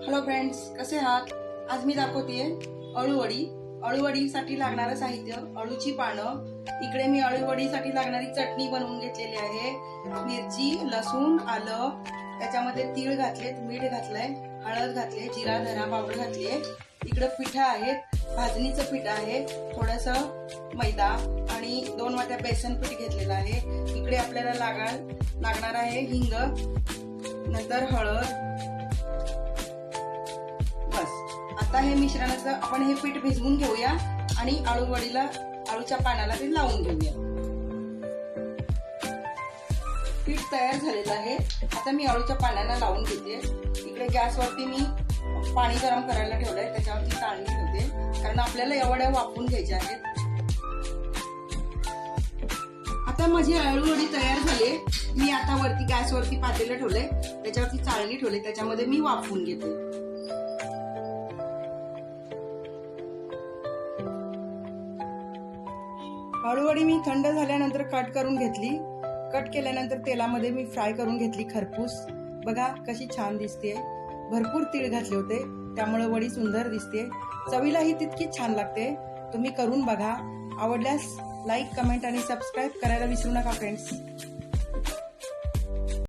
Hello friends, कसे आहात? आज मी दाखवतेय अळूवडी. अळूवडीसाठी लागणारं साहित्य: अळूची पानं. इकडे मी अळूवडीसाठी लागणारी चटणी बनवून घेतलेली आहे. मिरची, लसूण, आलं, त्याच्यामध्ये तीळ घातलेत, मीठ घातलंय, हळद घातले, जिरा धना पावडर घातलीये. इकडे पिठं आहेत, भाजणीचं पीठ आहे, थोडंसं मैदा आणि 2 वाट्या बेसन पीठ घेतलेलं आहे. इकडे आपल्याला लागणार आहे हिंग, नंतर हळद. आता हे मिश्रणाचं आपण हे पीठ भिजवून घेऊया आणि अळूच्या पानाला ते लावून घेऊया. पीठ तयार झालेलं आहे. आता मी अळूच्या पानाला लावून घेते. इकडे गॅसवरती मी पाणी गरम करायला ठेवलंय, त्याच्यावरती चाळणी ठेवते कारण आपल्याला एवढ्या वाफवून घ्यायच्या आहेत. आता माझी अळूवडी तयार झाली. मी आता वरती गॅसवरती पातेलं ठेवलंय, त्याच्यावरती चाळणी ठेवली, त्याच्यामध्ये मी वाफवून घेते. अळूवडी मी थंड झाल्यानंतर कट करून घेतली. कट केल्यानंतर तेलामध्ये मी फ्राय करून घेतली खरपूस. बघा कशी छान दिसते. भरपूर तीळ घातले होते, त्यामुळे वडी सुंदर दिसते. चवीलाही तितकीच छान लागते. तुम्ही करून बघा. आवडल्यास लाईक, कमेंट आणि सबस्क्राईब करायला विसरू नका फ्रेंड्स.